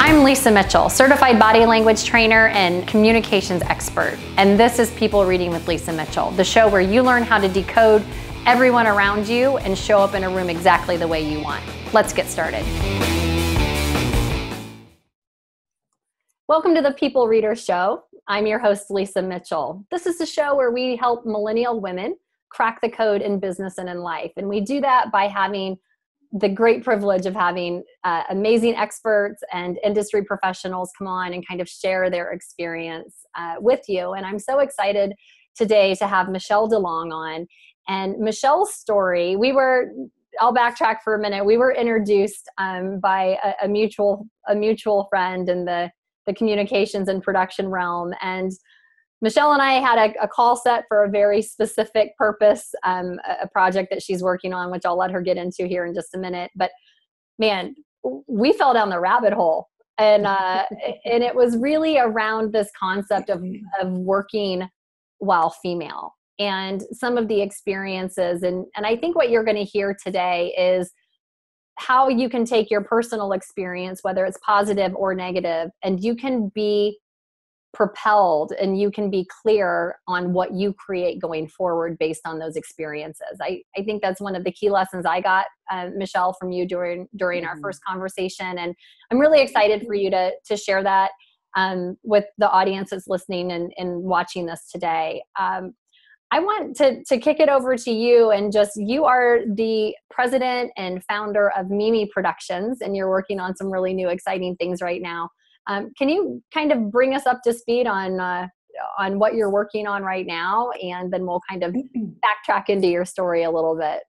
I'm Lisa Mitchell, certified body language trainer and communications expert. And this is People Reading with Lisa Mitchell, the show where you learn how to decode everyone around you and show up in a room exactly the way you want. Let's get started. Welcome to the People Reader Show. I'm your host, Lisa Mitchell. This is the show where we help millennial women crack the code in business and in life. And we do that by having the great privilege of having amazing experts and industry professionals come on and kind of share their experience with you. And I'm so excited today to have Michelle DeLong on. And Michelle's story, I'll backtrack for a minute. We were introduced by a mutual friend in the communications and production realm. And Michelle and I had a call set for a very specific purpose, a project that she's working on, which I'll let her get into here in just a minute. But man, we fell down the rabbit hole. And it was really around this concept of working while female and some of the experiences. And I think what you're going to hear today is how you can take your personal experience, whether it's positive or negative, and you can be propelled and you can be clear on what you create going forward based on those experiences. I think that's one of the key lessons I got, Michelle, from you during our first conversation. And I'm really excited for you to share that with the audience that's listening and watching this today. I want to kick it over to you, and you are the president and founder of Mimi Productions, and you're working on some really new, exciting things right now. Can you kind of bring us up to speed on what you're working on right now, and then we'll kind of backtrack into your story a little bit?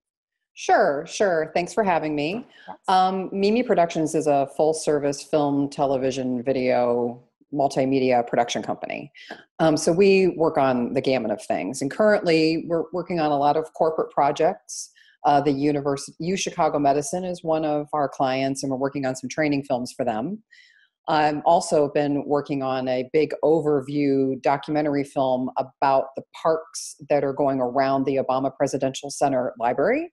Sure. Thanks for having me. Yes. Mimi Productions is a full-service film, television, video, multimedia production company. So we work on the gamut of things. And currently, we're working on a lot of corporate projects. The U Chicago Medicine is one of our clients, and we're working on some training films for them. I've also been working on a big overview documentary film about the parks that are going around the Obama Presidential Center Library.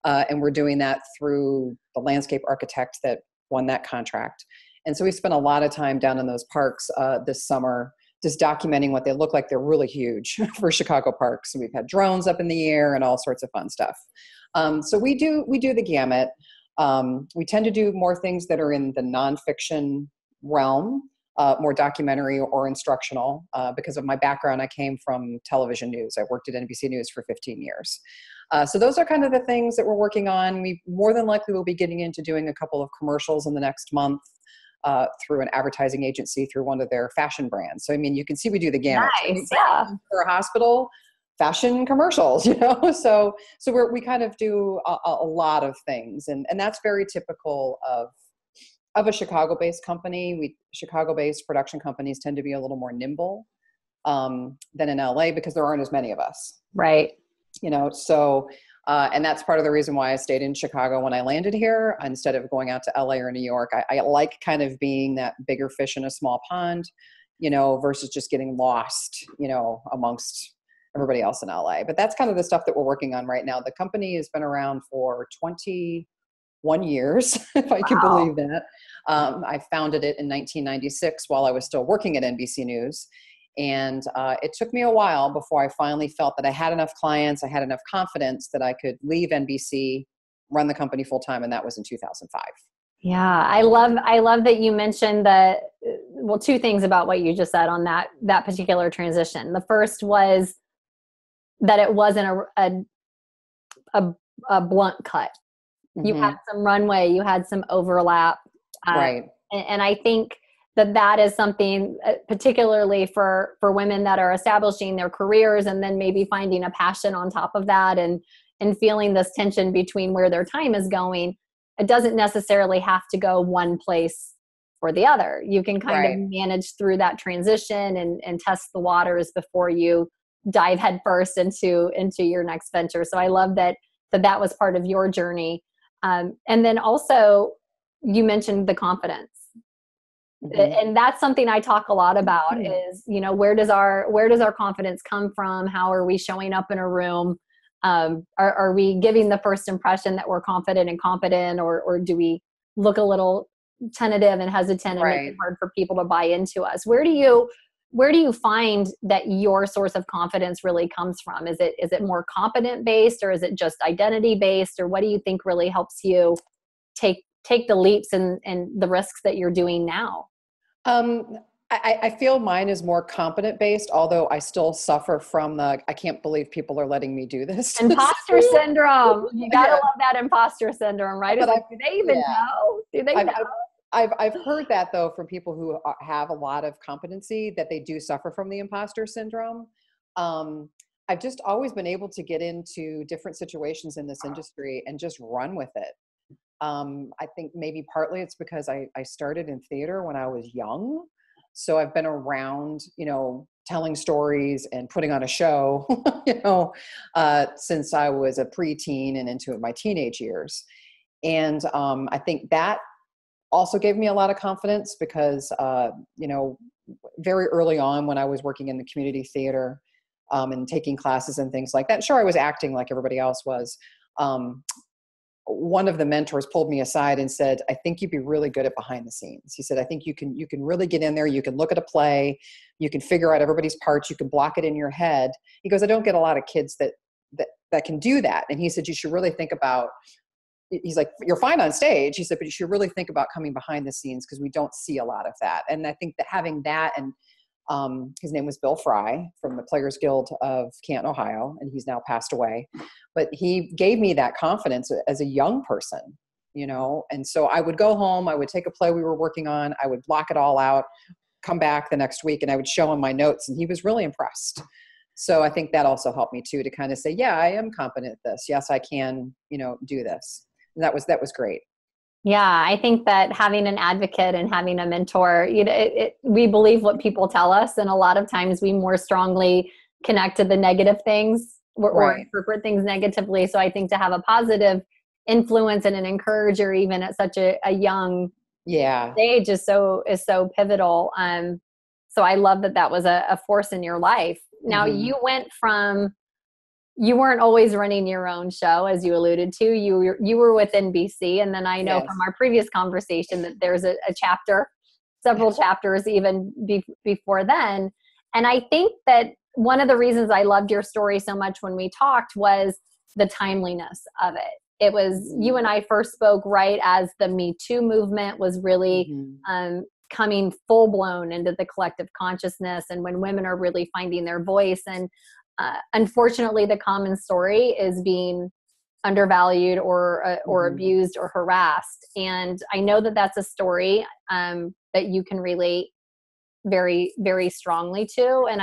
And we're doing that through the landscape architect that won that contract. And so we spent a lot of time down in those parks this summer, just documenting what they look like. They're really huge for Chicago parks. So we've had drones up in the air and all sorts of fun stuff. So we do the gamut. We tend to do more things that are in the nonfiction realm, more documentary or instructional. Because of my background, I came from television news. I worked at NBC News for 15 years. So those are kind of the things that we're working on. We more than likely will be getting into doing a couple of commercials in the next month through an advertising agency, through one of their fashion brands. So, I mean, you can see we do the gamut. Nice, yeah. For a hospital, fashion commercials, So we kind of do a lot of things. And that's very typical of a Chicago-based company. Chicago-based production companies tend to be a little more nimble than in LA because there aren't as many of us. Right. And that's part of the reason why I stayed in Chicago when I landed here instead of going out to LA or New York. I like kind of being that bigger fish in a small pond, versus just getting lost, amongst everybody else in LA. But that's kind of the stuff that we're working on right now. The company has been around for 21 years, if I can believe that. I founded it in 1996 while I was still working at NBC News. And it took me a while before I finally felt that I had enough clients, I had enough confidence that I could leave NBC, run the company full time, and that was in 2005. Yeah, I love that you mentioned two things about what you just said on that particular transition. The first was that it wasn't a blunt cut. You had some runway, you had some overlap. Right. And I think that is something particularly for women that are establishing their careers and then maybe finding a passion on top of that and feeling this tension between where their time is going. It doesn't necessarily have to go one place or the other. You can kind of manage through that transition and test the waters before you dive headfirst into your next venture. So I love that was part of your journey. And then also you mentioned the confidence. And that's something I talk a lot about is, where does our confidence come from? How are we showing up in a room? Are we giving the first impression that we're confident and competent, or do we look a little tentative and hesitant and make it Right. hard for people to buy into us. Where do you find that your source of confidence really comes from? Is it more competent based, or is it just identity based, or what do you think really helps you take the leaps and the risks that you're doing now? Um, I feel mine is more competent based, although I still suffer from the, I can't believe people are letting me do this. Imposter syndrome. You gotta Yeah. love that imposter syndrome, right? It's But like, do they even yeah, know? Do they I've, know? I've heard that though from people who have a lot of competency, that they do suffer from the imposter syndrome. Um, I've just always been able to get into different situations in this industry and just run with it. I think maybe partly it's because I started in theater when I was young. So I've been around, telling stories and putting on a show, since I was a preteen and into my teenage years. And I think that also gave me a lot of confidence because, very early on when I was working in the community theater and taking classes and things like that, sure, I was acting like everybody else was. One of the mentors pulled me aside and said, I think you'd be really good at behind the scenes. He said, I think you can really get in there. You can look at a play, you can figure out everybody's parts, you can block it in your head. He goes, I don't get a lot of kids that can do that. And he said, you should really think about, he's like, you're fine on stage. He said, but you should really think about coming behind the scenes because we don't see a lot of that. And I think that having that, and his name was Bill Fry from the Players Guild of Canton, Ohio, and he's now passed away. But he gave me that confidence as a young person, and so I would go home, I would take a play we were working on, I would block it all out, come back the next week, and I would show him my notes, and he was really impressed. So I think that also helped me too, to kind of say, yeah, I am competent at this. Yes, I can, do this. And that was great. Yeah, I think that having an advocate and having a mentor, we believe what people tell us, and a lot of times we more strongly connect to the negative things or Right. interpret things negatively. So I think to have a positive influence and an encourager, even at such a young Yeah. age, is so pivotal. So I love that was a force in your life. Now Mm-hmm. you weren't always running your own show, as you alluded to. You were with NBC, and then I know Yes. from our previous conversation that there's a chapter, several chapters even before then. And I think that one of the reasons I loved your story so much when we talked was the timeliness of it. It was, you and I first spoke right as the Me Too movement was really coming full blown into the collective consciousness, and when women are really finding their voice. And unfortunately, the common story is being undervalued or abused or harassed. And I know that that's a story that you can relate very, very strongly to. And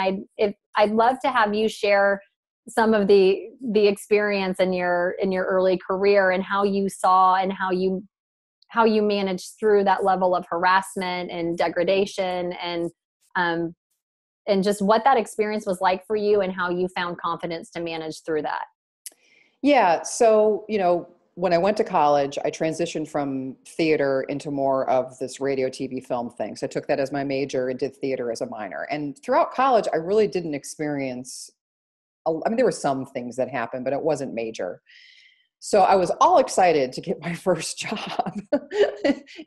I'd love to have you share some of the experience in your early career, and how you saw and how you managed through that level of harassment and degradation, and just what that experience was like for you, and how you found confidence to manage through that. Yeah. So, when I went to college, I transitioned from theater into more of this radio, TV, film thing. So I took that as my major and did theater as a minor. And throughout college, I really didn't experience, there were some things that happened, but it wasn't major. So I was all excited to get my first job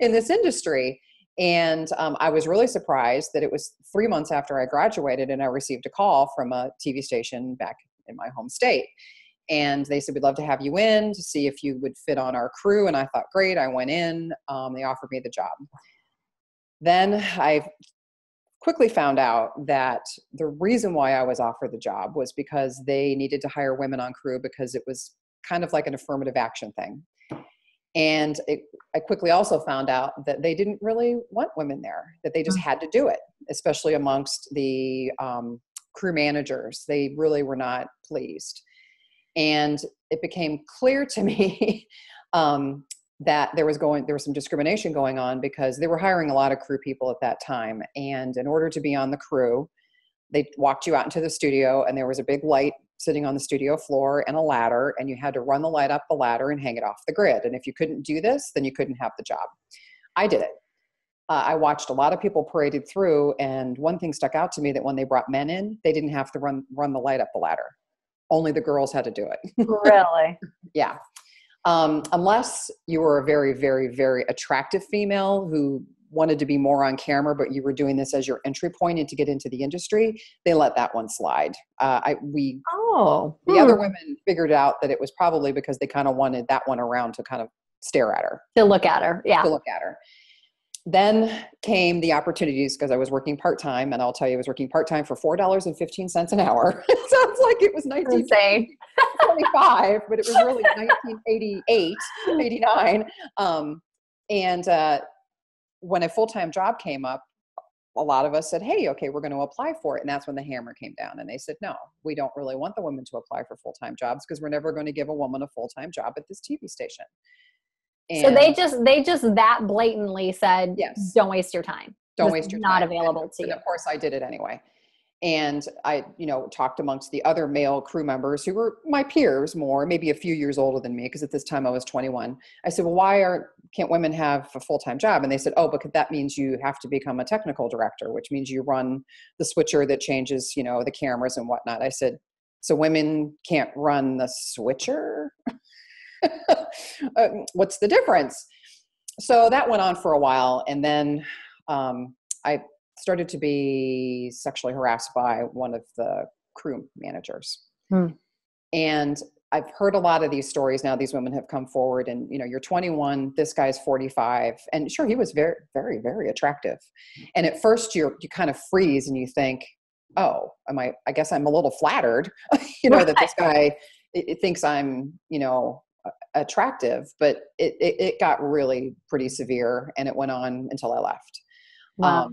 in this industry. And I was really surprised that it was 3 months after I graduated and I received a call from a TV station back in my home state. And they said, we'd love to have you in to see if you would fit on our crew. And I thought, great. I went in. They offered me the job. Then I quickly found out that the reason why I was offered the job was because they needed to hire women on crew, because it was kind of like an affirmative action thing. And I quickly also found out that they didn't really want women there, that they just had to do it, especially amongst the crew managers. They really were not pleased. And it became clear to me that there was some discrimination going on, because they were hiring a lot of crew people at that time. And in order to be on the crew, they walked you out into the studio, and there was a big light sitting on the studio floor and a ladder, and you had to run the light up the ladder and hang it off the grid. And if you couldn't do this, then you couldn't have the job. I did it. I watched a lot of people paraded through, and one thing stuck out to me, that when they brought men in, they didn't have to run the light up the ladder. Only the girls had to do it. Really? Yeah. Unless you were a very, very, very attractive female who wanted to be more on camera, but you were doing this as your entry point and to get into the industry, they let that one slide. The other women figured out that it was probably because they kind of wanted that one around to kind of stare at her. To look at her. Yeah. To look at her. Then came the opportunities because I was working part-time, and I'll tell you, I was working part-time for $4.15 an hour. It sounds like it was 1925, but it was really 1988, 89. When a full-time job came up, a lot of us said, hey, okay, we're going to apply for it. And that's when the hammer came down. And they said, no, we don't really want the women to apply for full-time jobs because we're never going to give a woman a full-time job at this TV station. And so they just that blatantly said, yes, don't waste your time. Don't waste your time. Not available to you. And of course I did it anyway. And I, talked amongst the other male crew members who were my peers more, maybe a few years older than me, because at this time I was 21. I said, well, why can't women have a full-time job? And they said, oh, because that means you have to become a technical director, which means you run the switcher that changes, the cameras and whatnot. I said, so women can't run the switcher? What's the difference? So that went on for a while. And then I started to be sexually harassed by one of the crew managers. And I've heard a lot of these stories now. These women have come forward and, you're 21, this guy's 45. And sure, he was very, very, very attractive. And at first you kind of freeze and you think, oh, I guess I'm a little flattered, that this guy it thinks I'm, attractive, but it got really pretty severe and it went on until I left. Wow.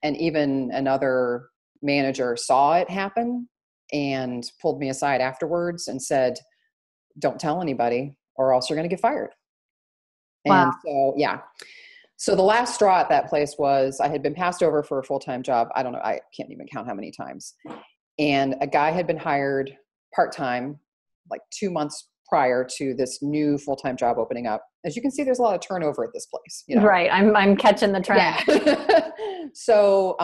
And even another manager saw it happen and pulled me aside afterwards and said, don't tell anybody or else you're going to get fired. Wow. And so, yeah. So the last straw at that place was I had been passed over for a full-time job. I don't know. I can't even count how many times. And a guy had been hired part-time, like 2 months prior to this new full-time job opening up. As you can see, there's a lot of turnover at this place. Right. I'm catching the trend. Yeah. So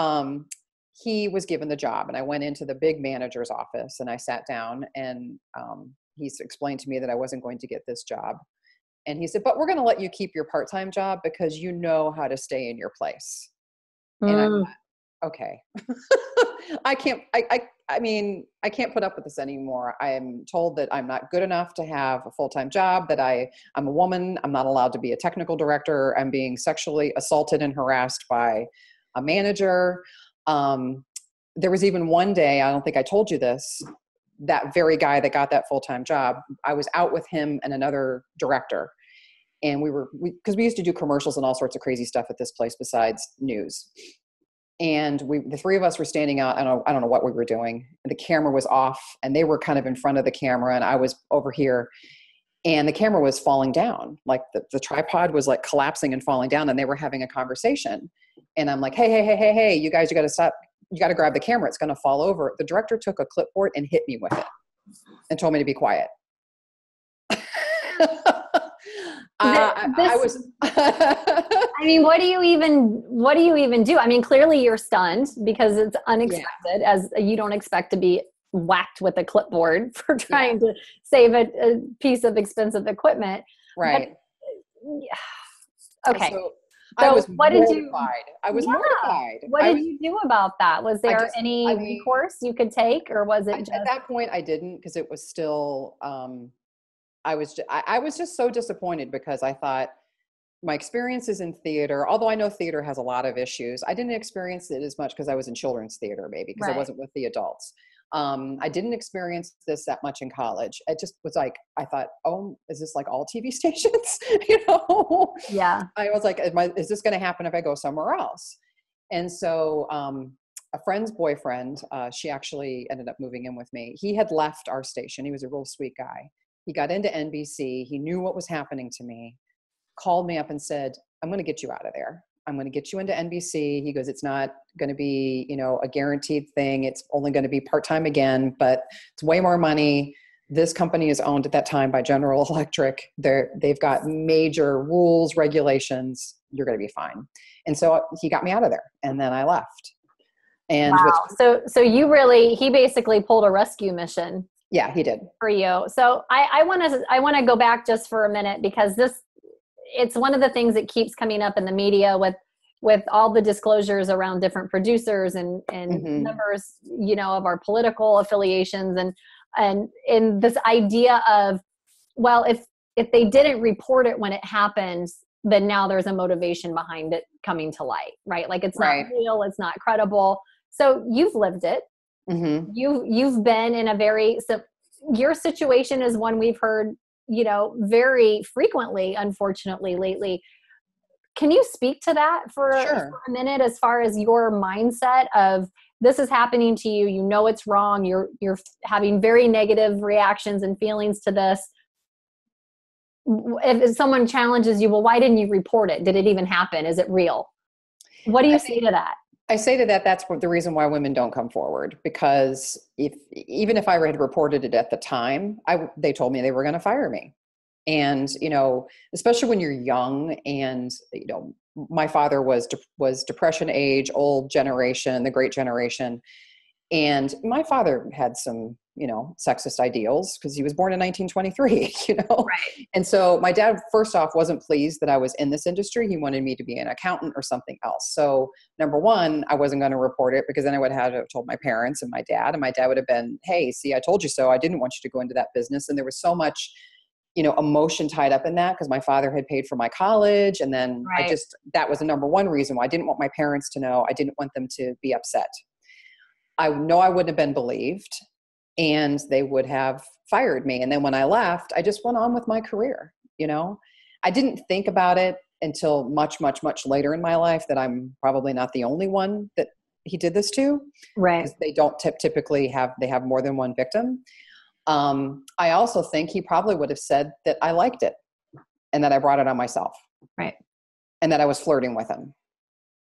he was given the job and I went into the big manager's office and I sat down and he's explained to me that I wasn't going to get this job. And he said, but we're going to let you keep your part-time job because you know how to stay in your place. And I thought, okay, I can't put up with this anymore. I am told that I'm not good enough to have a full-time job, that I'm a woman. I'm not allowed to be a technical director. I'm being sexually assaulted and harassed by a manager. There was even one day, I don't think I told you this, that very guy that got that full-time job, I was out with him and another director. And because we used to do commercials and all sorts of crazy stuff at this place besides news. And the three of us were standing out. I don't know what we were doing. The camera was off and they were kind of in front of the camera and I was over here and the camera was falling down. Like the tripod was like collapsing and falling down and they were having a conversation. And I'm like, hey, you guys, you got to stop. You got to grab the camera. It's going to fall over. The director took a clipboard and hit me with it and told me to be quiet. I was, I mean, what do you even do? I mean, clearly you're stunned because it's unexpected, as you don't expect to be whacked with a clipboard for trying to save a piece of expensive equipment. Right. But, okay. So I was mortified. I was mortified. What did you do about that? Was there any recourse you could take, or was it at that point I didn't, because it was still, I was just so disappointed because I thought my experiences in theater, although I know theater has a lot of issues, I didn't experience it as much because I was in children's theater, maybe because I wasn't with the adults. I didn't experience this that much in college. It just was like, I thought, oh, is this like all TV stations? Yeah. I was like, is this going to happen if I go somewhere else? And so a friend's boyfriend, she actually ended up moving in with me. He had left our station. He was a real sweet guy. He got into NBC. He knew what was happening to me, called me up and said, I'm going to get you out of there. I'm going to get you into NBC. He goes, it's not going to be, a guaranteed thing. It's only going to be part-time again, but it's way more money. This company is owned at that time by General Electric. They've got major rules, regulations. You're going to be fine. And so he got me out of there and then I left. And wow. So he basically pulled a rescue mission. Yeah, he did. For you. So I want to go back just for a minute, because it's one of the things that keeps coming up in the media with all the disclosures around different producers and members, of our political affiliations, and in this idea of, well, if they didn't report it when it happened, then now there's a motivation behind it coming to light, right? Like it's not real, it's not credible. So you've lived it. Mm-hmm. You've been in your situation is one we've heard, very frequently, unfortunately, lately. Can you speak to that for a minute, as far as your mindset of this is happening to you, it's wrong, you're having very negative reactions and feelings to this. If someone challenges you, well, why didn't you report it? Did it even happen? Is it real? What do you say to that? I say to that, that's the reason why women don't come forward, because even if I had reported it at the time, they told me they were going to fire me. And, especially when you're young, and, my father was Depression age, old generation, the great generation. And my father had some, sexist ideals, because he was born in 1923, Right. And so my dad, first off, wasn't pleased that I was in this industry. He wanted me to be an accountant or something else. So number one, I wasn't going to report it, because then I would have told my parents and my dad would have been, hey, see, I told you so. I didn't want you to go into that business. And there was so much, emotion tied up in that, because my father had paid for my college. And then that was the number one reason why I didn't want my parents to know. I didn't want them to be upset. I know I wouldn't have been believed, and they would have fired me. And then when I left, I just went on with my career. I didn't think about it until much, much, much later in my life, that I'm probably not the only one that he did this to. Right. Because they don't typically have more than one victim. I also think he probably would have said that I liked it, and that I brought it on myself. Right. And that I was flirting with him,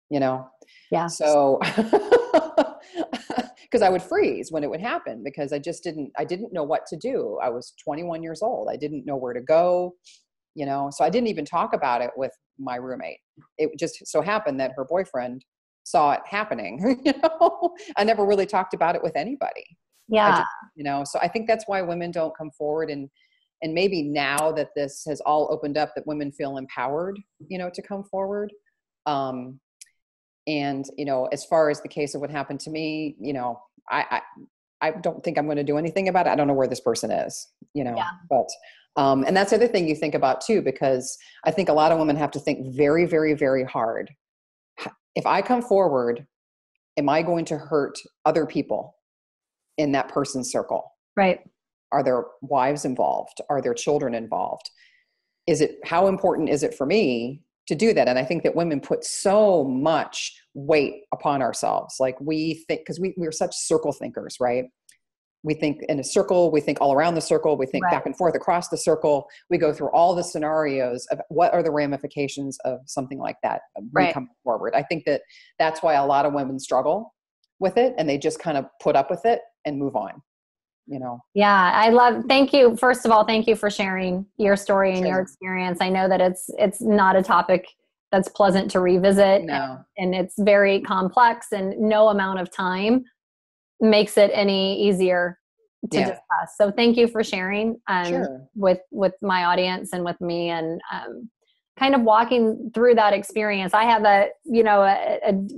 Yeah. So, because I would freeze when it would happen, because I didn't know what to do. I was 21 years old. I didn't know where to go, so I didn't even talk about it with my roommate. It just so happened that her boyfriend saw it happening. I never really talked about it with anybody. Yeah. So I think that's why women don't come forward, and maybe now that this has all opened up, that women feel empowered, to come forward. And, as far as the case of what happened to me, I don't think I'm going to do anything about it. I don't know where this person is, but, and that's the other thing you think about too, because I think a lot of women have to think very, very, very hard. If I come forward, am I going to hurt other people in that person's circle? Right. Are there wives involved? Are there children involved? How important is it for me to do that? And I think that women put so much weight upon ourselves. Like we think, because we're such circle thinkers, right? We think in a circle, we think all around the circle, we think back and forth across the circle. We go through all the scenarios of what are the ramifications of something like that when we come forward. I think that that's why a lot of women struggle with it, and they just kind of put up with it and move on. Yeah, thank you. First of all, thank you for sharing your story and your experience. I know that it's not a topic that's pleasant to revisit. No. And it's very complex, and no amount of time makes it any easier to discuss. So thank you for sharing with my audience and with me, and kind of walking through that experience. I have a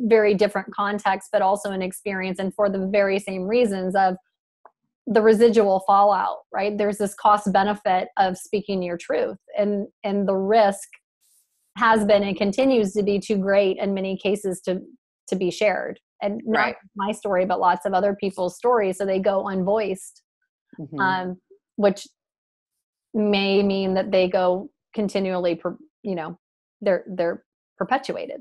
very different context, but also an experience, and for the very same reasons of the residual fallout, right? There's this cost benefit of speaking your truth, and the risk has been and continues to be too great in many cases to be shared. And not my story, but lots of other people's stories. So they go unvoiced, which may mean that they go continually, they're perpetuated.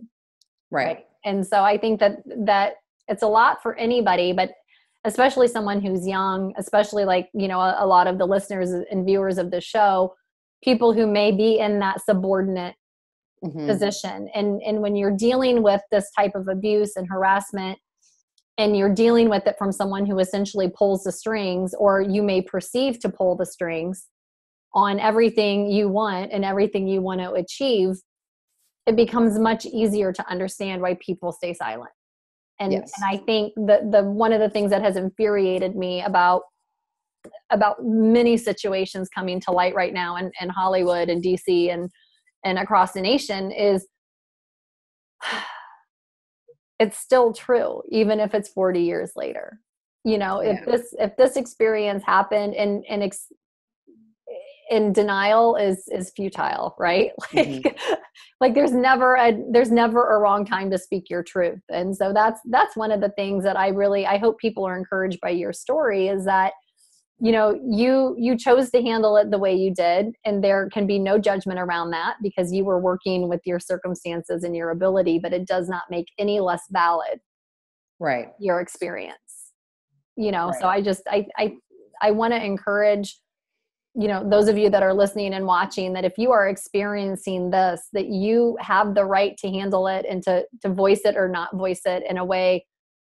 Right. And so I think that it's a lot for anybody, but especially someone who's young, especially like, a lot of the listeners and viewers of the show, people who may be in that subordinate position. And when you're dealing with this type of abuse and harassment, and you're dealing with it from someone who essentially pulls the strings, or you may perceive to pull the strings on everything you want and everything you want to achieve, it becomes much easier to understand why people stay silent. And I think the one of the things that has infuriated me about about many situations coming to light right now in Hollywood and DC and across the nation is it's still true, even if it's 40 years later. You know, if this experience happened and denial is futile, right? Like there's never a wrong time to speak your truth. And so that's one of the things that I hope people are encouraged by your story, is that, you know, you chose to handle it the way you did, and there can be no judgment around that because you were working with your circumstances and your ability, but it does not make any less valid your experience. You know, so I want to encourage, you know, those of you that are listening and watching, that if you are experiencing this, that you have the right to handle it and to voice it or not voice it in a way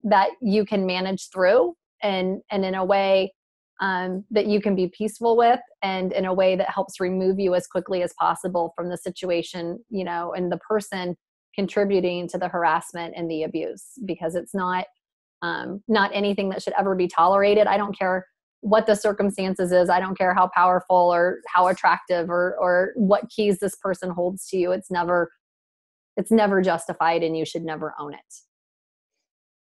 that you can manage through, and in a way that you can be peaceful with, and in a way that helps remove you as quickly as possible from the situation, you know, and the person contributing to the harassment and the abuse, because it's not anything that should ever be tolerated. I don't care what the circumstances is. I don't care how powerful or how attractive or what keys this person holds to you. It's never justified, and you should never own it.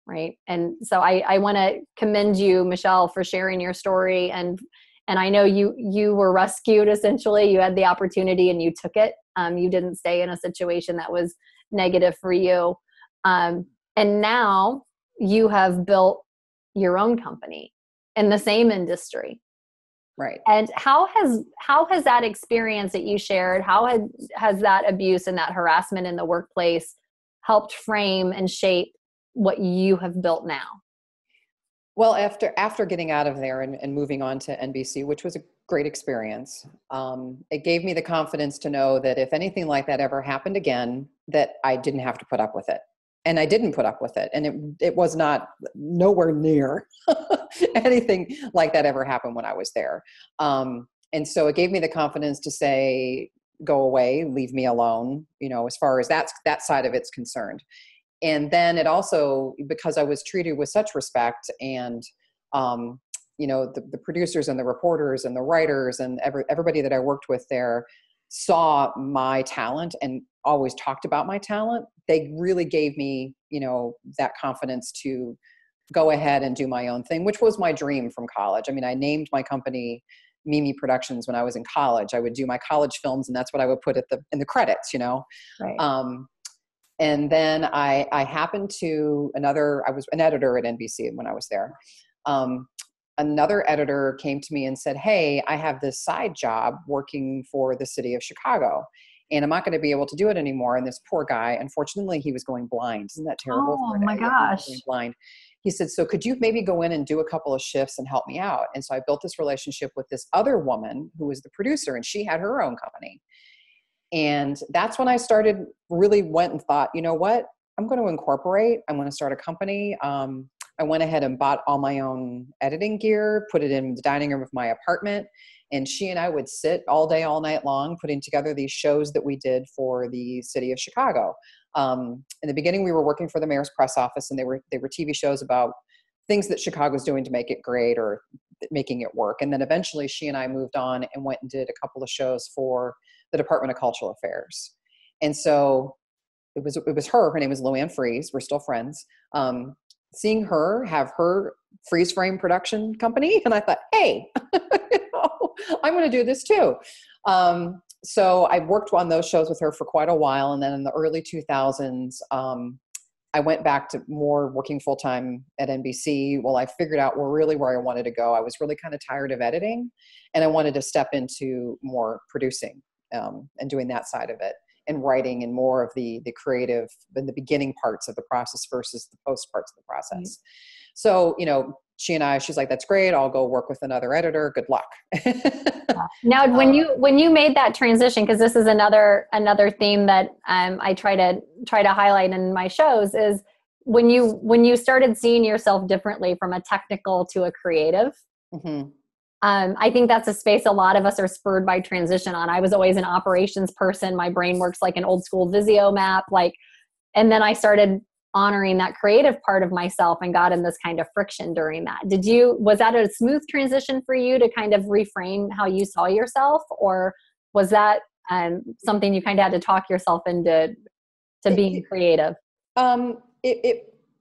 Right. And so I want to commend you, Michelle, for sharing your story. And I know you were rescued, essentially. You had the opportunity and you took it. You didn't stay in a situation that was negative for you. And now you have built your own company in the same industry. Right. And how has that experience that you shared, how has that abuse and that harassment in the workplace helped frame and shape what you have built now? Well, after getting out of there and moving on to NBC, which was a great experience, it gave me the confidence to know that if anything like that ever happened again, that I didn't have to put up with it. And I didn't put up with it. And it was not nowhere near anything like that ever happened when I was there. And so it gave me the confidence to say, go away, leave me alone, you know, as far as that side of it's concerned. And then it also, because I was treated with such respect, and, you know, the producers and the reporters and the writers and everybody that I worked with there saw my talent and always talked about my talent. They really gave me, you know, that confidence to go ahead and do my own thing, which was my dream from college. I mean, I named my company Mimi Productions when I was in college. I would do my college films, and that's what I would put in the credits, you know? Right. And then I happened to I was an editor at NBC when I was there. Another editor came to me and said, hey, I have this side job working for the city of Chicago, and I'm not going to be able to do it anymore. And this poor guy, unfortunately, he was going blind. Isn't that terrible? Oh my gosh. He was going blind. He said, so could you maybe go in and do a couple of shifts and help me out? And so I built this relationship with this other woman who was the producer, and she had her own company. And that's when I really went and thought, you know what, I'm going to incorporate. I'm going to start a company. I went ahead and bought all my own editing gear, put it in the dining room of my apartment. And she and I would sit all day, all night long, putting together these shows that we did for the city of Chicago. In the beginning, we were working for the mayor's press office, and they were TV shows about things that Chicago's doing to make it great or making it work. And then eventually she and I moved on and went and did a couple of shows for the Department of Cultural Affairs. And so it was her name is Luann Freeze. We're still friends. Seeing her have her freeze frame production company. And I thought, hey, I'm going to do this too. So I worked on those shows with her for quite a while. And then in the early 2000s, I went back to more working full-time at NBC. Well, I figured out where I wanted to go. I was really kind of tired of editing, and I wanted to step into more producing and doing that side of it, and writing, and more of the creative and the beginning parts of the process versus the post parts of the process. Mm-hmm. So, you know, she's like, that's great. I'll go work with another editor. Good luck. Now, when you made that transition, because this is another theme that I try to highlight in my shows, is when you started seeing yourself differently from a technical to a creative. Mm-hmm. I think that's a space a lot of us are spurred by transition on. I was always an operations person. My brain works like an old school Visio map, and then I started honoring that creative part of myself and got in this kind of friction during that. Was that a smooth transition for you to kind of reframe how you saw yourself, or was that something you kind of had to talk yourself into being creative?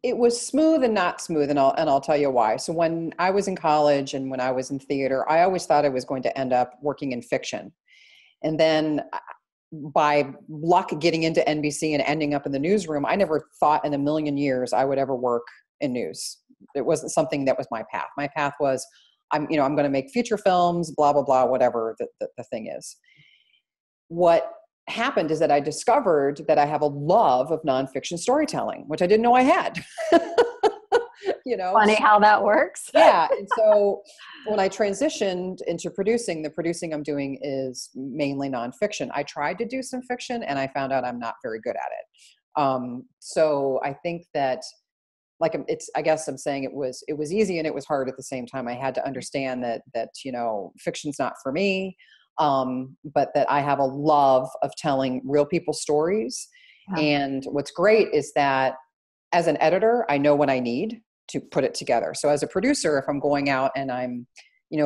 It was smooth and not smooth, and I'll tell you why. So when I was in college and when I was in theater, I always thought I was going to end up working in fiction. And then by luck getting into NBC and ending up in the newsroom, I never thought in a million years I would ever work in news. It wasn't something that was my path. My path was, I'm going to make feature films, blah, blah, blah, whatever the thing is. What happened is that I discovered that I have a love of nonfiction storytelling, which I didn't know I had. Funny how that works. Yeah. And so when I transitioned into producing, the producing I'm doing is mainly nonfiction. I tried to do some fiction and I found out I'm not very good at it. So I think that I guess I'm saying it was easy and it was hard at the same time. I had to understand that fiction's not for me. But that I have a love of telling real people stories. Yeah. And what's great is that as an editor, I know what I need to put it together. So as a producer, if I'm going out and I'm,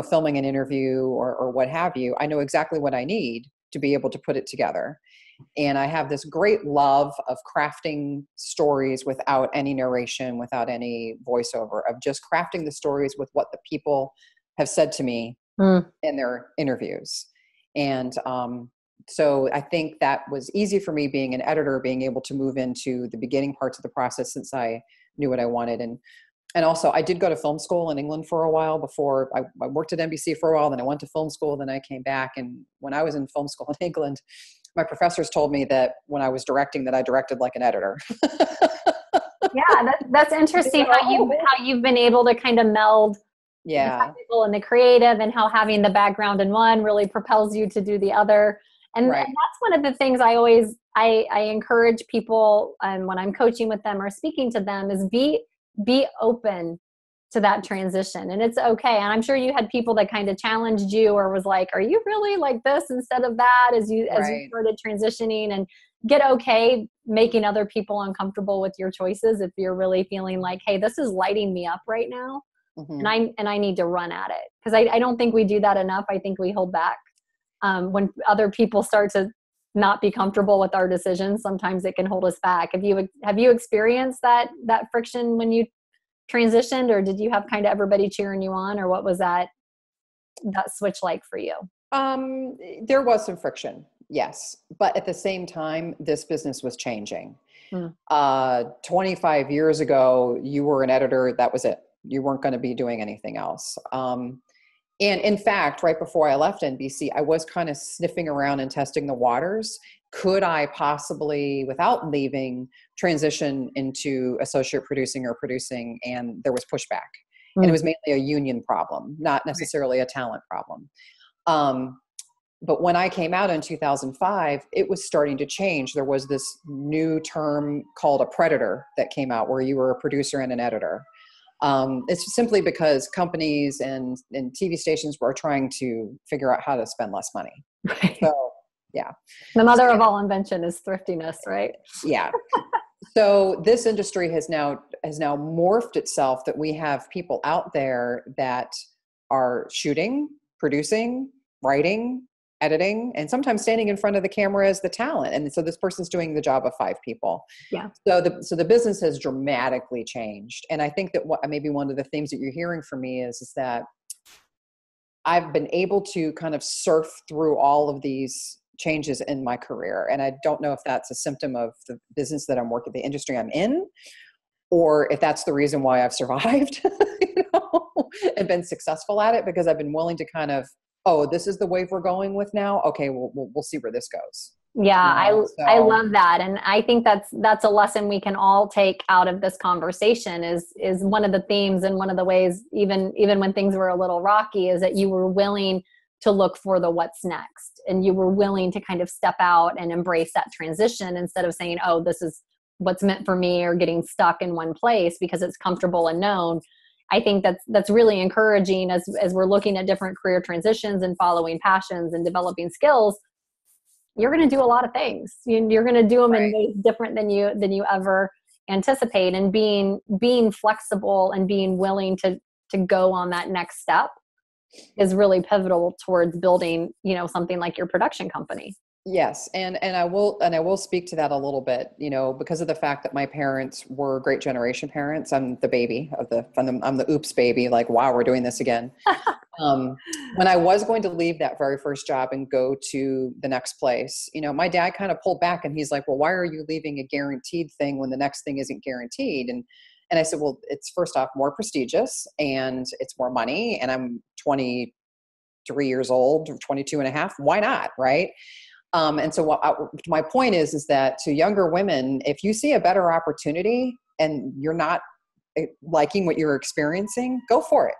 filming an interview or what have you, I know exactly what I need to be able to put it together. And I have this great love of crafting stories without any narration, without any voiceover, of just crafting the stories with what the people have said to me in their interviews. And so I think that was easy for me being an editor, being able to move into the beginning parts of the process since I knew what I wanted. And also I did go to film school in England for a while before I worked at NBC for a while. Then I went to film school. Then I came back. And when I was in film school in England, my professors told me that when I was directing, that I directed like an editor. Yeah, that's interesting how you've been able to kind of meld the technical and the creative, and how having the background in one really propels you to do the other. And, right. and that's one of the things I encourage people when I'm coaching with them or speaking to them is be open to that transition. And it's okay. And I'm sure you had people that kind of challenged you or was like, are you really like this instead of that as you started transitioning, and get okay making other people uncomfortable with your choices if you're really feeling like, hey, this is lighting me up right now. Mm-hmm. And I need to run at it. Because I don't think we do that enough. I think we hold back. When other people start to not be comfortable with our decisions, sometimes it can hold us back. Have you experienced that friction when you transitioned, or did you have kind of everybody cheering you on, or what was that switch like for you? There was some friction, yes. But at the same time, this business was changing. 25 years ago, you were an editor. That was it. You weren't going to be doing anything else. And in fact, right before I left NBC, I was kind of sniffing around and testing the waters. Could I possibly, without leaving, transition into associate producing or producing? And there was pushback. And it was mainly a union problem, not necessarily a talent problem. But when I came out in 2005, it was starting to change. There was this new term called a predator that came out, where you were a producer and an editor. It's simply because companies and TV stations were trying to figure out how to spend less money. Right. So, yeah. The mother of all invention is thriftiness, right? Yeah. So this industry has now morphed itself, that we have people out there that are shooting, producing, writing, editing, and sometimes standing in front of the camera as the talent. And so this person's doing the job of 5 people. Yeah. So the business has dramatically changed. And I think that maybe one of the themes that you're hearing from me is that I've been able to kind of surf through all of these changes in my career. And I don't know if that's a symptom of the business that I'm working, the industry I'm in, or if that's the reason why I've survived, and been successful at it, because I've been willing to kind of, this is the wave we're going with now. Okay, we'll see where this goes. Yeah, I love that. And I think that's a lesson we can all take out of this conversation is one of the themes, and one of the ways, even when things were a little rocky, is that you were willing to look for the what's next. And you were willing to kind of step out and embrace that transition, instead of saying, this is what's meant for me, or getting stuck in one place because it's comfortable and known. I think that's really encouraging as we're looking at different career transitions and following passions and developing skills. You're going to do a lot of things. You're going to do them in ways different than you ever anticipate, and being flexible and being willing to go on that next step is really pivotal towards building, something like your production company. Yes. And I will speak to that a little bit, because of the fact that my parents were great generation parents. I'm the baby I'm the oops baby, like, wow, we're doing this again. When I was going to leave that very first job and go to the next place, my dad kind of pulled back and he's like, well, why are you leaving a guaranteed thing when the next thing isn't guaranteed? And I said, well, it's first off more prestigious and it's more money. And I'm 23 years old, or 22 and a half. Why not? Right. And so my point is that to younger women, if you see a better opportunity and you're not liking what you're experiencing, go for it.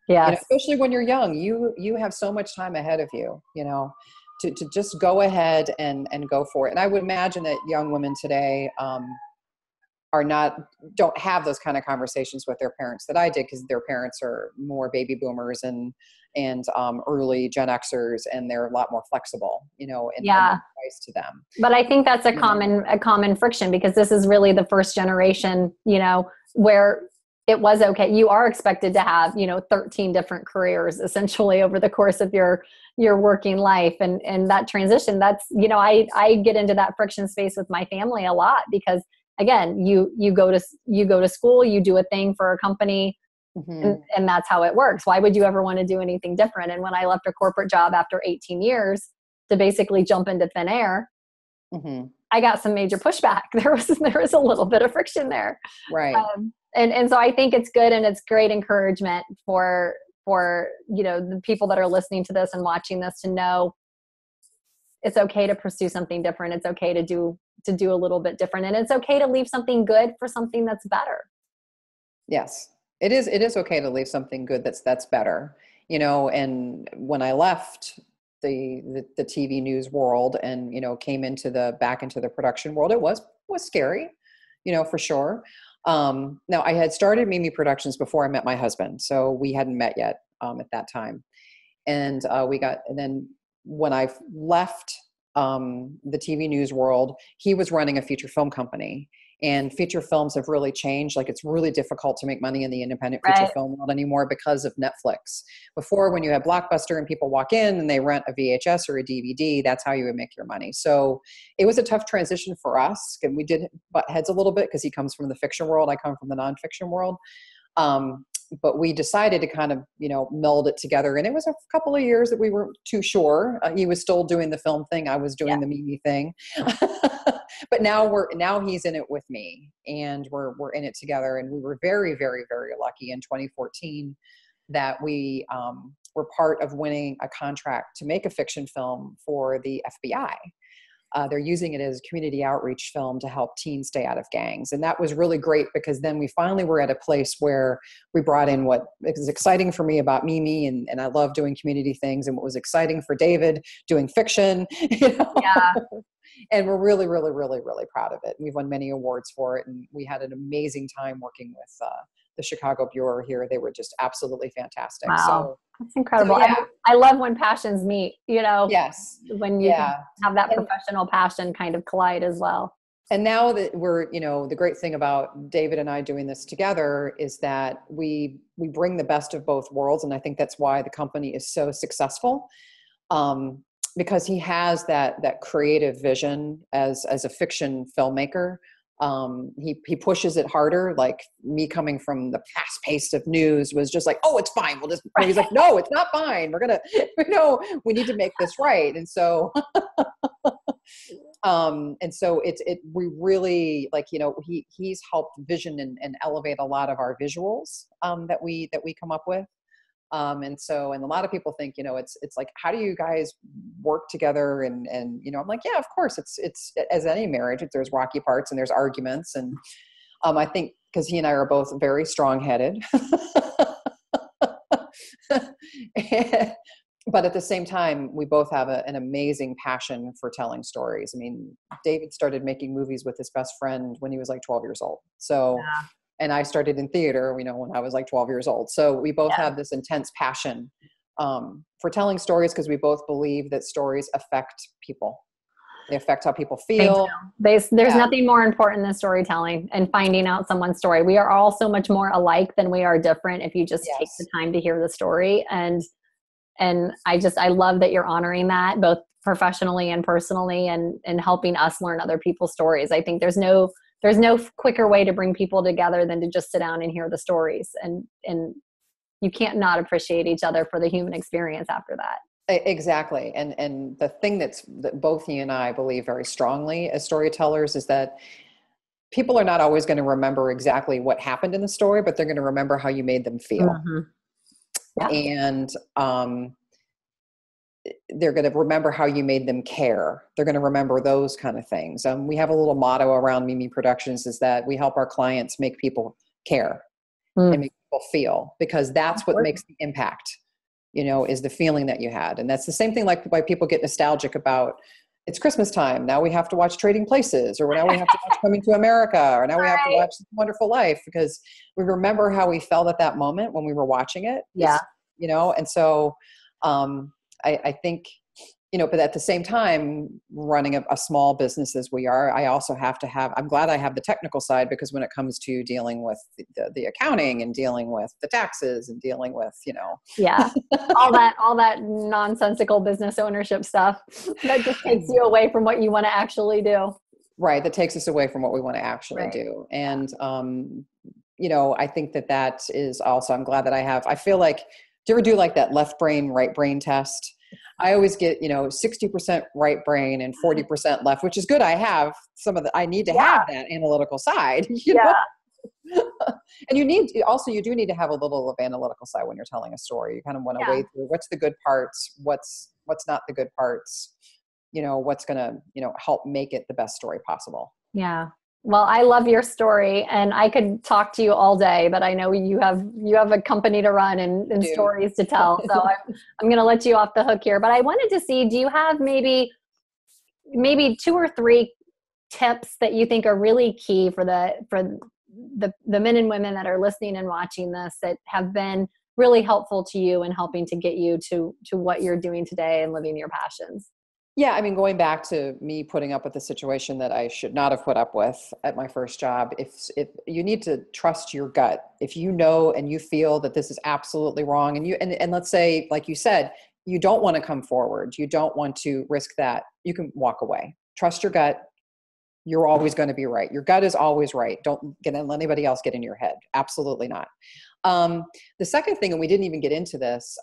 Yeah. Especially when you're young, you have so much time ahead of you, to just go ahead and go for it. And I would imagine that young women today, don't have those kind of conversations with their parents that I did, because their parents are more baby boomers and early Gen Xers, and they're a lot more flexible, and advice to them. But I think that's a common friction, because this is really the first generation, where it was okay. You are expected to have, 13 different careers essentially over the course of your working life. And that transition, that's, I get into that friction space with my family a lot, because again, you go to school, you do a thing for a company, and that's how it works. Why would you ever want to do anything different? And when I left a corporate job after 18 years to basically jump into thin air, I got some major pushback. There was a little bit of friction there. Right. And so I think it's good, and it's great encouragement for the people that are listening to this and watching this to know it's okay to pursue something different. It's okay to do a little bit different, and it's okay to leave something good for something that's better. Yes, it is. It is okay to leave something good that's better. And when I left the TV news world and came back into the production world, it was scary, for sure. Now I had started Mimi Productions before I met my husband, so we hadn't met yet at that time. And then when I left the TV news world, he was running a feature film company, and feature films have really changed. Like, it's really difficult to make money in the independent feature film world anymore because of Netflix. Before, when you had Blockbuster and people walk in and they rent a VHS or a DVD, that's how you would make your money. So it was a tough transition for us, and we did butt heads a little bit because he comes from the fiction world. I come from the nonfiction world. But we decided to kind of, meld it together. And it was a couple of years that we weren't too sure. He was still doing the film thing. I was doing the Mimi thing. But now he's in it with me, and we're in it together. And we were very, very, very lucky in 2014 that we were part of winning a contract to make a fiction film for the FBI. They're using it as a community outreach film to help teens stay out of gangs. And that was really great, because then we finally were at a place where we brought in what was exciting for me about Mimi, and I love doing community things, and what was exciting for David doing fiction. Yeah. And we're really, really, really, really proud of it. We've won many awards for it, and we had an amazing time working with the Chicago Bureau here. They were just absolutely fantastic. Wow. So that's incredible. So, yeah. I love when passions meet, Yes. when you have that professional passion kind of collide as well. And now that we're, the great thing about David and I doing this together is that we bring the best of both worlds. And I think that's why the company is so successful. Because he has that creative vision as a fiction filmmaker. He pushes it harder. Like, me coming from the fast pace of news was just like, oh, it's fine. We'll just, he's like, no, it's not fine. We're going to, we need to make this right. And so, we really, like, he's helped vision and elevate a lot of our visuals, that we come up with. And a lot of people think, it's like, how do you guys work together? And I'm like, yeah, of course, it's as any marriage, there's rocky parts and there's arguments. And, I think because he and I are both very strong-headed, but at the same time, we both have an amazing passion for telling stories. I mean, David started making movies with his best friend when he was like 12 years old. So, and I started in theater, when I was like 12 years old. So we both have this intense passion for telling stories, because we both believe that stories affect people. They affect how people They do. feel. There's Yeah. nothing more important than storytelling and finding out someone's story. We are all so much more alike than we are different if you just take the Yes. time to hear the story. And I love that you're honoring that both professionally and personally, and helping us learn other people's stories. I think there's no quicker way to bring people together than to just sit down and hear the stories. And you can't not appreciate each other for the human experience after that. Exactly. And the thing that both you and I believe very strongly as storytellers is that people are not always going to remember exactly what happened in the story, but they're going to remember how you made them feel. Mm-hmm. Yeah. And they're going to remember how you made them care. They're going to remember those kind of things. We have a little motto around Mimi Productions is that we help our clients make people care and make people feel, because that's what makes the impact, is the feeling that you had. And that's the same thing like why people get nostalgic about it's Christmas time. Now we have to watch Trading Places, or now we have to watch Coming to America, or now we have to watch This Wonderful Life, because we remember how we felt at that moment when we were watching it. Yeah. And so I think, but at the same time, running a small business as we are, I also have to I'm glad I have the technical side, because when it comes to dealing with the accounting and dealing with the taxes and dealing with, Yeah. all that nonsensical business ownership stuff that just takes you away from what you want to actually do. Right. That takes us away from what we want to actually do. And, I think that is also, I'm glad that I feel like, do you ever do like that left brain, right brain test? I always get, 60% right brain and 40% left, which is good. I have I need to have that analytical side, know? And you do need to have a little of analytical side when you're telling a story. You kind of want to weigh through what's the good parts, what's not the good parts, what's going to, help make it the best story possible. Yeah. Well, I love your story, and I could talk to you all day, but I know you have a company to run and stories to tell. So I'm going to let you off the hook here, but I wanted to see, do you have maybe 2 or 3 tips that you think are really key for the men and women that are listening and watching this, that have been really helpful to you in helping to get you to what you're doing today and living your passions? Yeah. I mean, going back to me putting up with the situation that I should not have put up with at my first job, if you need to trust your gut, if you know and you feel that this is absolutely wrong, and let's say, like you said, you don't want to come forward, you don't want to risk that, you can walk away. Trust your gut. You're always going to be right. Your gut is always right. Don't let anybody else get in your head. Absolutely not. The second thing, and we didn't even get into this,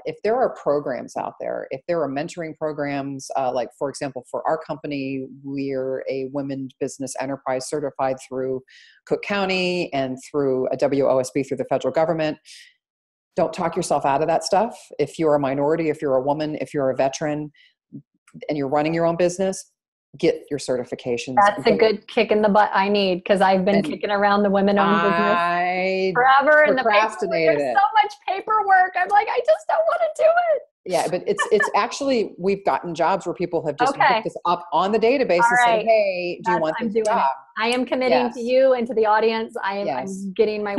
if there are programs out there, if there are mentoring programs, like for example, for our company, we're a women business enterprise certified through Cook County and through a WOSB through the federal government. Don't talk yourself out of that stuff. If you're a minority, if you're a woman, if you're a veteran, and you're running your own business, get your certifications. That's a good kick in the butt I need, because I've been kicking around the women-owned business forever, and there's so much paperwork. I'm like, I just don't want to do it. Yeah, but it's actually, we've gotten jobs where people have just looked this up on the database and said, "Hey, do you want this job?" I am committing to you and to the audience. I'm getting my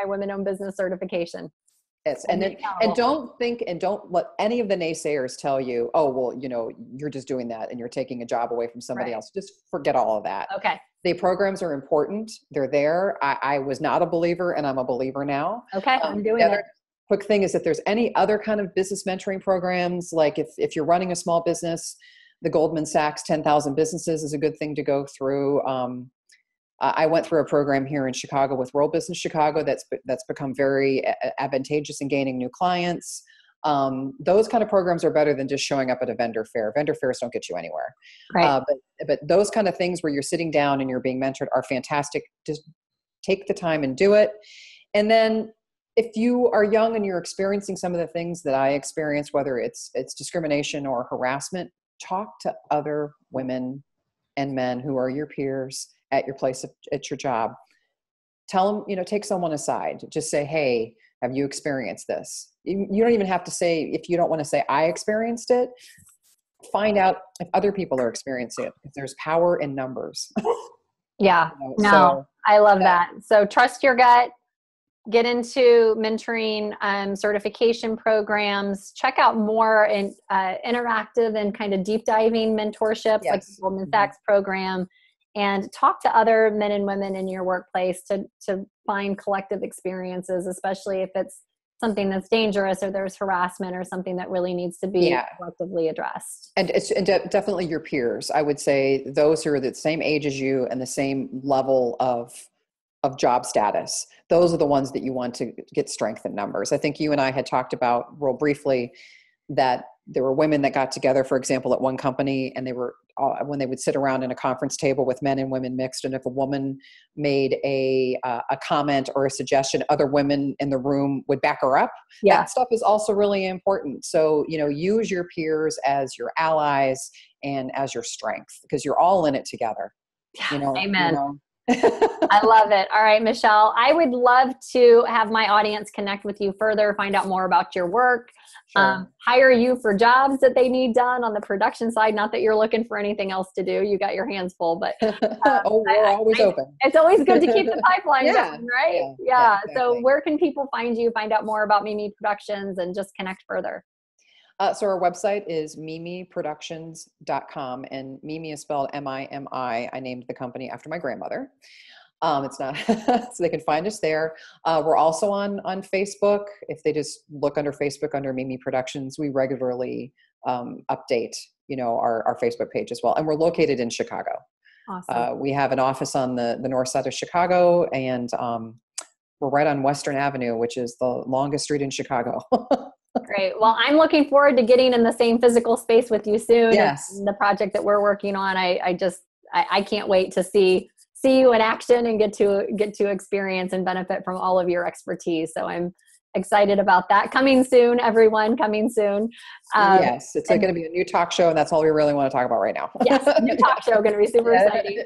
women-owned business certification. Yes. And don't let any of the naysayers tell you, oh, well, you're just doing that and you're taking a job away from somebody else. Just forget all of that. Okay. The programs are important. They're there. I was not a believer, and I'm a believer now. Okay. I'm doing it. Quick thing is, if there's any other kind of business mentoring programs, like if you're running a small business, the Goldman Sachs 10,000 businesses is a good thing to go through. I went through a program here in Chicago with World Business Chicago that's become very advantageous in gaining new clients. Those kind of programs are better than just showing up at a vendor fair. Vendor fairs don't get you anywhere. Right. But those kind of things where you're sitting down and you're being mentored are fantastic. Just take the time and do it. And then if you are young and you're experiencing some of the things that I experienced, whether it's discrimination or harassment, talk to other women and men who are your peers at your place at your job. Tell them, take someone aside. Just say, "Hey, have you experienced this?" You don't even have to say, if you don't want to say, "I experienced it," find out if other people are experiencing it, because there's power in numbers. Yeah. I love that. So trust your gut, get into mentoring certification programs, check out more in, interactive and kind of deep diving mentorships like the Yes. Goldman Sachs program, and talk to other men and women in your workplace to find collective experiences, especially if it's something that's dangerous or there's harassment or something that really needs to be collectively addressed. And definitely your peers. I would say those who are the same age as you and the same level of job status. Those are the ones that you want to get strength in numbers. I think you and I had talked about real briefly that there were women that got together, for example, at one company, and they were when they would sit around in a conference table with men and women mixed, and if a woman made a comment or a suggestion, other women in the room would back her up. Yeah. That stuff is also really important. So, use your peers as your allies and as your strength, because you're all in it together. Amen. I love it. All right, Michelle, I would love to have my audience connect with you further, find out more about your work, hire you for jobs that they need done on the production side. Not that you're looking for anything else to do. You got your hands full, but we're always open. It's always good to keep the pipeline going, right? Yeah. Exactly. So where can people find you, find out more about Mimi Productions, and just connect further? So our website is mimiproductions.com, and Mimi is spelled M-I-M-I. I named the company after my grandmother. It's not, so they can find us there. We're also on Facebook. If they just look under Facebook under Mimi Productions, we regularly update, our Facebook page as well. And we're located in Chicago. Awesome. We have an office on the north side of Chicago, and we're right on Western Avenue, which is the longest street in Chicago. Great. Well, I'm looking forward to getting in the same physical space with you soon. Yes. And the project that we're working on, I can't wait to see you in action and get to experience and benefit from all of your expertise. So I'm excited about that. Coming soon, everyone, coming soon. Yes, it's going to be a new talk show, and that's all we really want to talk about right now. Yes, new talk show, going to be super exciting.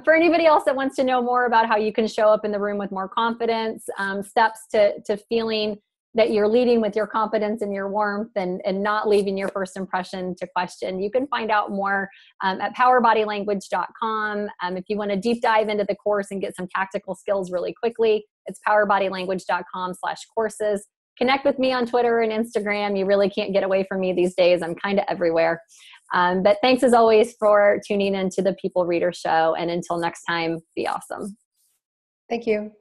For anybody else that wants to know more about how you can show up in the room with more confidence, steps to feeling that you're leading with your confidence and your warmth, and not leaving your first impression to question, you can find out more at powerbodylanguage.com. If you want to deep dive into the course and get some tactical skills really quickly, it's powerbodylanguage.com/courses. Connect with me on Twitter and Instagram. You really can't get away from me these days. I'm kind of everywhere. But thanks as always for tuning into the People Reader Show. And until next time, be awesome. Thank you.